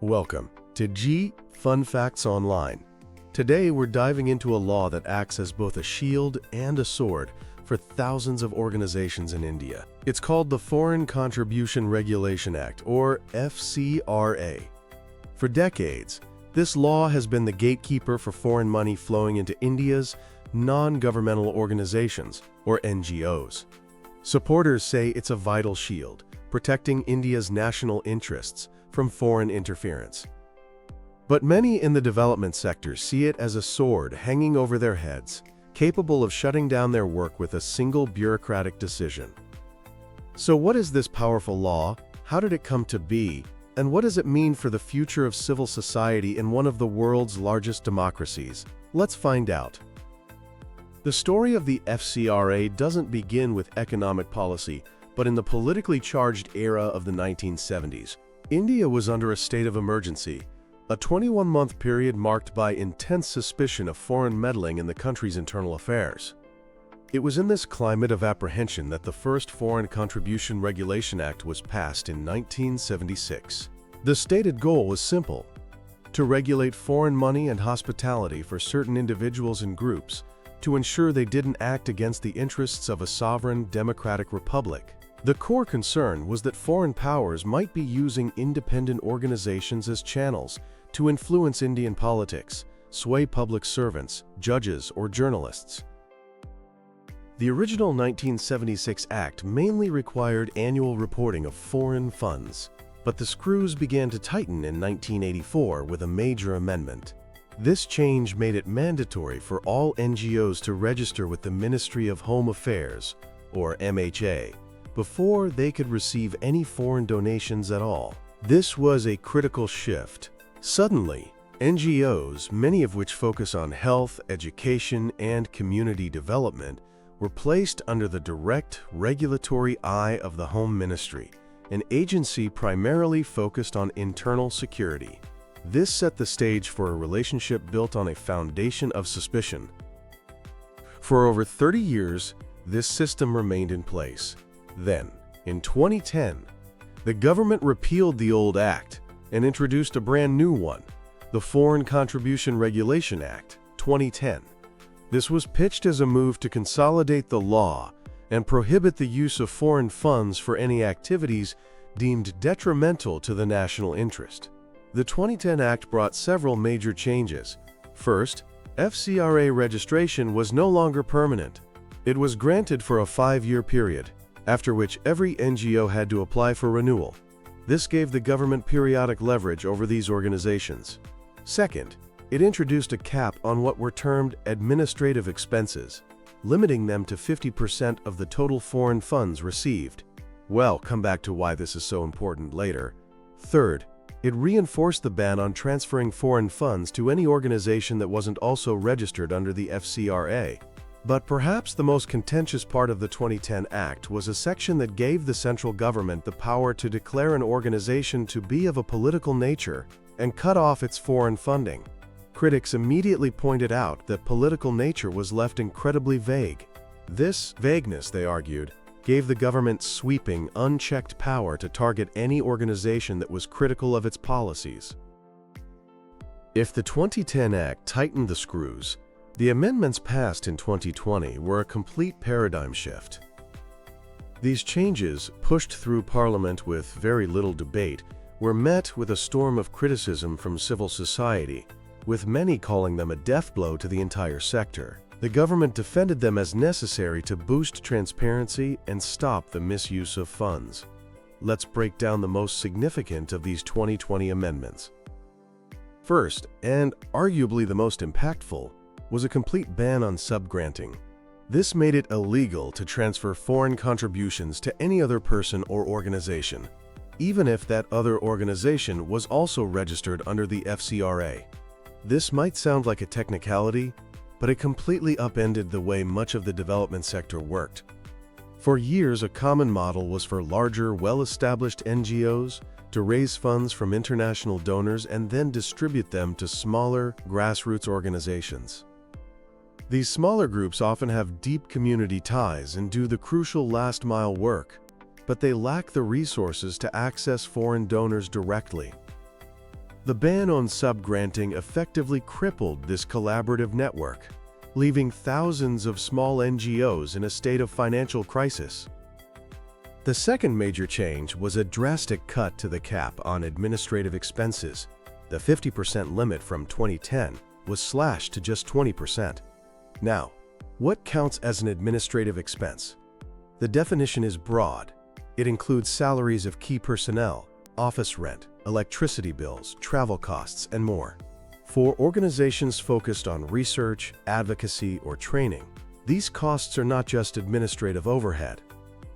Welcome to Fun Facts Online. Today we're diving into a law that acts as both a shield and a sword for thousands of organizations in India. It's called the Foreign Contribution Regulation Act, or FCRA. For decades, this law has been the gatekeeper for foreign money flowing into India's non-governmental organizations, or NGOs. Supporters say it's a vital shield, protecting India's national interests from foreign interference. But many in the development sector see it as a sword hanging over their heads, capable of shutting down their work with a single bureaucratic decision. So what is this powerful law? How did it come to be? And what does it mean for the future of civil society in one of the world's largest democracies? Let's find out. The story of the FCRA doesn't begin with economic policy, but in the politically charged era of the 1970s. India was under a state of emergency, a 21-month period marked by intense suspicion of foreign meddling in the country's internal affairs. It was in this climate of apprehension that the first Foreign Contribution Regulation Act was passed in 1976. The stated goal was simple: to regulate foreign money and hospitality for certain individuals and groups, to ensure they didn't act against the interests of a sovereign democratic republic. The core concern was that foreign powers might be using independent organizations as channels to influence Indian politics, sway public servants, judges, or journalists. The original 1976 Act mainly required annual reporting of foreign funds, but the screws began to tighten in 1984 with a major amendment. This change made it mandatory for all NGOs to register with the Ministry of Home Affairs, or MHA, before they could receive any foreign donations at all. This was a critical shift. Suddenly, NGOs, many of which focus on health, education, and community development, were placed under the direct regulatory eye of the Home Ministry, an agency primarily focused on internal security. This set the stage for a relationship built on a foundation of suspicion. For over 30 years, this system remained in place. Then, in 2010, the government repealed the old act and introduced a brand new one, the Foreign Contribution Regulation Act, 2010. This was pitched as a move to consolidate the law and prohibit the use of foreign funds for any activities deemed detrimental to the national interest. The 2010 Act brought several major changes. First, FCRA registration was no longer permanent. It was granted for a 5-year period, after which every NGO had to apply for renewal. This gave the government periodic leverage over these organizations. Second, it introduced a cap on what were termed administrative expenses, limiting them to 50% of the total foreign funds received. We'll come back to why this is so important later. Third, it reinforced the ban on transferring foreign funds to any organization that wasn't also registered under the FCRA. But perhaps the most contentious part of the 2010 Act was a section that gave the central government the power to declare an organization to be of a political nature and cut off its foreign funding. Critics immediately pointed out that political nature was left incredibly vague. This vagueness, they argued, gave the government sweeping, unchecked power to target any organization that was critical of its policies. If the 2010 Act tightened the screws, the amendments passed in 2020 were a complete paradigm shift. These changes, pushed through Parliament with very little debate, were met with a storm of criticism from civil society, with many calling them a death blow to the entire sector. The government defended them as necessary to boost transparency and stop the misuse of funds. Let's break down the most significant of these 2020 amendments. First, and arguably the most impactful, was a complete ban on subgranting. This made it illegal to transfer foreign contributions to any other person or organization, even if that other organization was also registered under the FCRA. This might sound like a technicality, but it completely upended the way much of the development sector worked. For years, a common model was for larger, well-established NGOs to raise funds from international donors and then distribute them to smaller, grassroots organizations. These smaller groups often have deep community ties and do the crucial last-mile work, but they lack the resources to access foreign donors directly. The ban on subgranting effectively crippled this collaborative network, leaving thousands of small NGOs in a state of financial crisis. The second major change was a drastic cut to the cap on administrative expenses. The 50% limit from 2010 was slashed to just 20%. Now, what counts as an administrative expense? The definition is broad. It includes salaries of key personnel, office rent, electricity bills, travel costs, and more. For organizations focused on research, advocacy, or training, these costs are not just administrative overhead.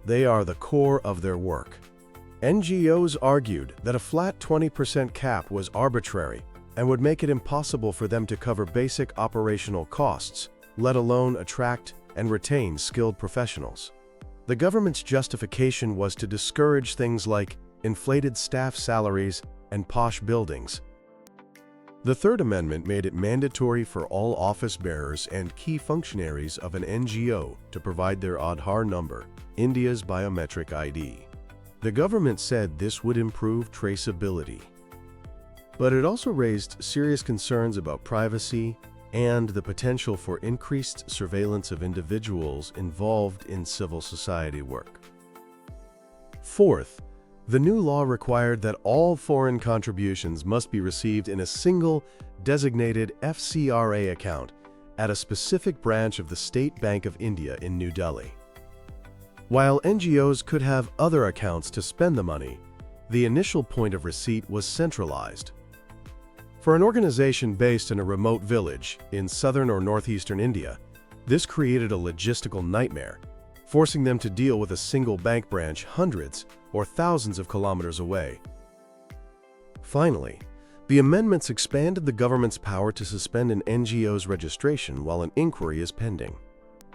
They are the core of their work. NGOs argued that a flat 20% cap was arbitrary and would make it impossible for them to cover basic operational costs, let alone attract and retain skilled professionals. The government's justification was to discourage things like inflated staff salaries and posh buildings. The Third Amendment made it mandatory for all office bearers and key functionaries of an NGO to provide their Aadhaar number, India's biometric ID. The government said this would improve traceability. But it also raised serious concerns about privacy and the potential for increased surveillance of individuals involved in civil society work. Fourth, the new law required that all foreign contributions must be received in a single, designated FCRA account at a specific branch of the State Bank of India in New Delhi. While NGOs could have other accounts to spend the money, the initial point of receipt was centralized. For an organization based in a remote village in southern or northeastern India, this created a logistical nightmare, forcing them to deal with a single bank branch hundreds or thousands of kilometers away. Finally, the amendments expanded the government's power to suspend an NGO's registration while an inquiry is pending.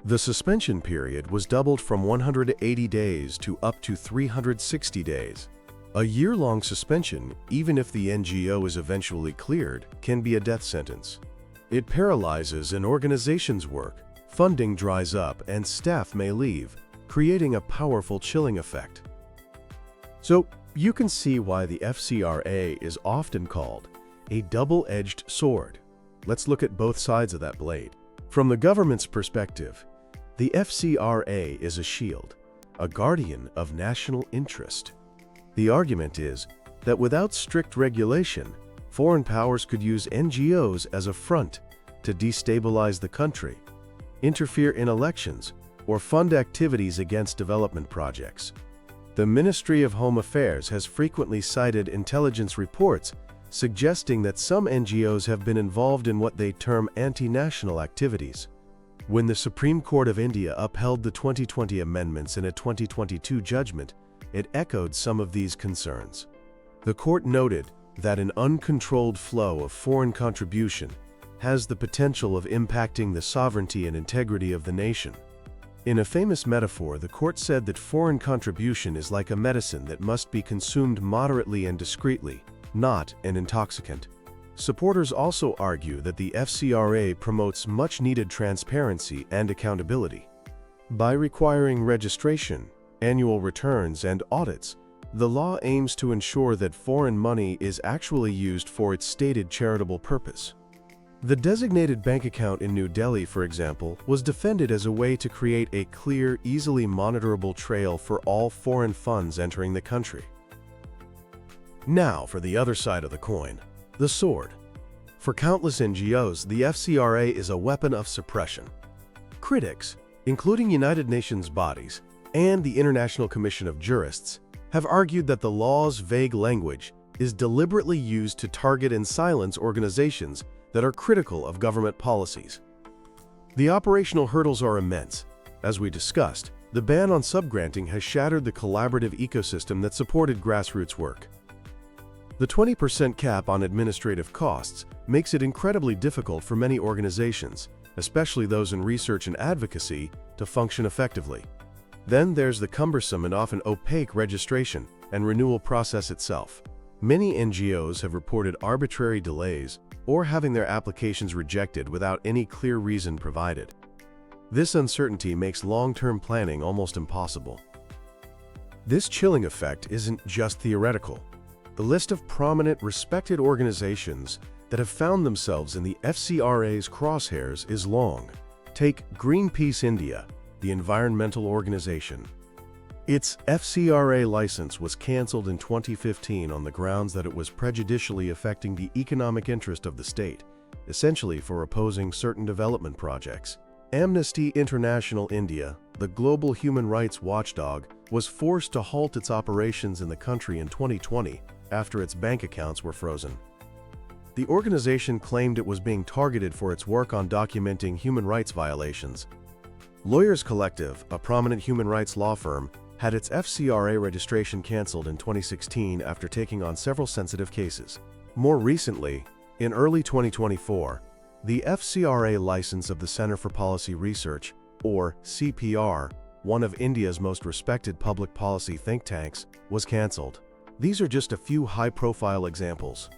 The suspension period was doubled from 180 days to up to 360 days. A year-long suspension, even if the NGO is eventually cleared, can be a death sentence. It paralyzes an organization's work, funding dries up, and staff may leave, creating a powerful chilling effect. So, you can see why the FCRA is often called a double-edged sword. Let's look at both sides of that blade. From the government's perspective, the FCRA is a shield, a guardian of national interest. The argument is that without strict regulation, foreign powers could use NGOs as a front to destabilize the country, interfere in elections, or fund activities against development projects. The Ministry of Home Affairs has frequently cited intelligence reports suggesting that some NGOs have been involved in what they term anti-national activities. When the Supreme Court of India upheld the 2020 amendments in a 2022 judgment, it echoed some of these concerns. The court noted that an uncontrolled flow of foreign contribution has the potential of impacting the sovereignty and integrity of the nation. In a famous metaphor, the court said that foreign contribution is like a medicine that must be consumed moderately and discreetly, not an intoxicant. Supporters also argue that the FCRA promotes much-needed transparency and accountability. By requiring registration, annual returns, and audits, the law aims to ensure that foreign money is actually used for its stated charitable purpose. The designated bank account in New Delhi, for example, was defended as a way to create a clear, easily monitorable trail for all foreign funds entering the country. Now for the other side of the coin, the sword. For countless NGOs, the FCRA is a weapon of suppression. Critics, including United Nations bodies and the International Commission of Jurists, have argued that the law's vague language is deliberately used to target and silence organizations that are critical of government policies. The operational hurdles are immense. As we discussed, the ban on subgranting has shattered the collaborative ecosystem that supported grassroots work. The 20% cap on administrative costs makes it incredibly difficult for many organizations, especially those in research and advocacy, to function effectively. Then there's the cumbersome and often opaque registration and renewal process itself. Many NGOs have reported arbitrary delays or having their applications rejected without any clear reason provided. This uncertainty makes long-term planning almost impossible. This chilling effect isn't just theoretical. The list of prominent, respected organizations that have found themselves in the FCRA's crosshairs is long. Take Greenpeace India, the environmental organization. Its FCRA license was cancelled in 2015 on the grounds that it was prejudicially affecting the economic interest of the state, essentially for opposing certain development projects. Amnesty International India, the global human rights watchdog, was forced to halt its operations in the country in 2020 after its bank accounts were frozen. The organization claimed it was being targeted for its work on documenting human rights violations. Lawyers Collective, a prominent human rights law firm, had its FCRA registration cancelled in 2016 after taking on several sensitive cases. More recently, in early 2024, the FCRA license of the Centre for Policy Research, or CPR, one of India's most respected public policy think tanks, was cancelled. These are just a few high-profile examples.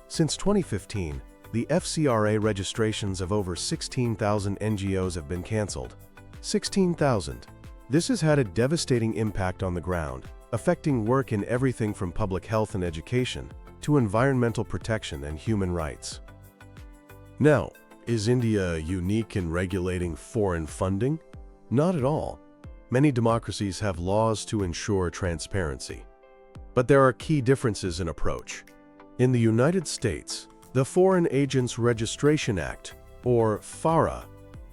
Since 2015, the FCRA registrations of over 16,000 NGOs have been cancelled. 16,000. This has had a devastating impact on the ground, affecting work in everything from public health and education to environmental protection and human rights. Now, is India unique in regulating foreign funding? Not at all. Many democracies have laws to ensure transparency. But there are key differences in approach. In the United States, the Foreign Agents Registration Act, or FARA,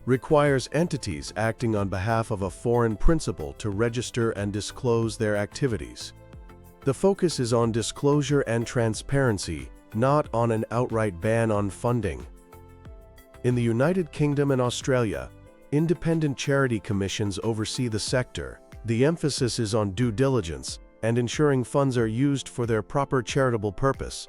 requires entities acting on behalf of a foreign principal to register and disclose their activities. The focus is on disclosure and transparency, not on an outright ban on funding. In the United Kingdom and Australia, independent charity commissions oversee the sector. The emphasis is on due diligence and ensuring funds are used for their proper charitable purpose.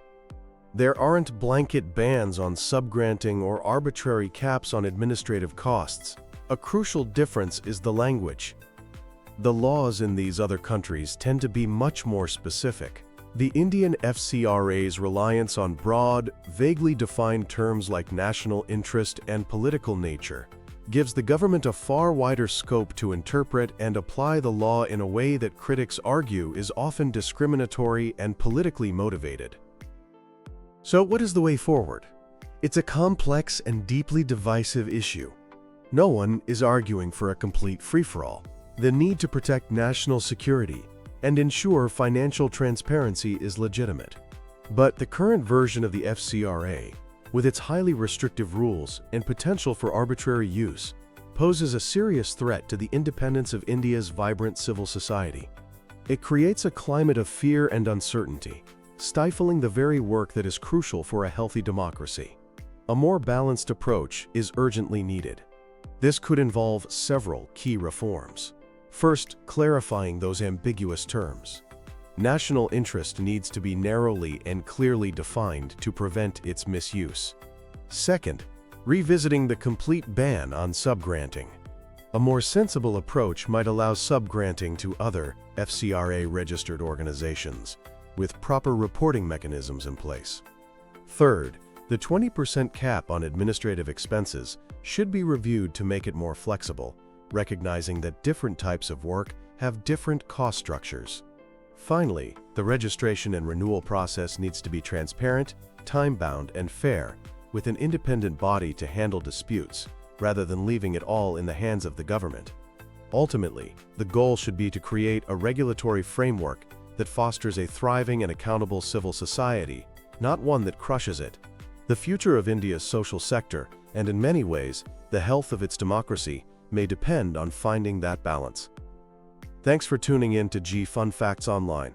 There aren't blanket bans on subgranting or arbitrary caps on administrative costs. A crucial difference is the language. The laws in these other countries tend to be much more specific. The Indian FCRA's reliance on broad, vaguely defined terms like national interest and political nature gives the government a far wider scope to interpret and apply the law in a way that critics argue is often discriminatory and politically motivated. So what is the way forward? It's a complex and deeply divisive issue. No one is arguing for a complete free-for-all. The need to protect national security and ensure financial transparency is legitimate. But the current version of the FCRA, with its highly restrictive rules and potential for arbitrary use, poses a serious threat to the independence of India's vibrant civil society. It creates a climate of fear and uncertainty, stifling the very work that is crucial for a healthy democracy. A more balanced approach is urgently needed. This could involve several key reforms. First, clarifying those ambiguous terms. National interest needs to be narrowly and clearly defined to prevent its misuse. Second, revisiting the complete ban on subgranting. A more sensible approach might allow subgranting to other FCRA-registered organizations, with proper reporting mechanisms in place. Third, the 20% cap on administrative expenses should be reviewed to make it more flexible, recognizing that different types of work have different cost structures. Finally, the registration and renewal process needs to be transparent, time-bound, and fair, with an independent body to handle disputes, rather than leaving it all in the hands of the government. Ultimately, the goal should be to create a regulatory framework that fosters a thriving and accountable civil society, not one that crushes it. The future of India's social sector, and in many ways, the health of its democracy, may depend on finding that balance. Thanks for tuning in to Fun Facts Online.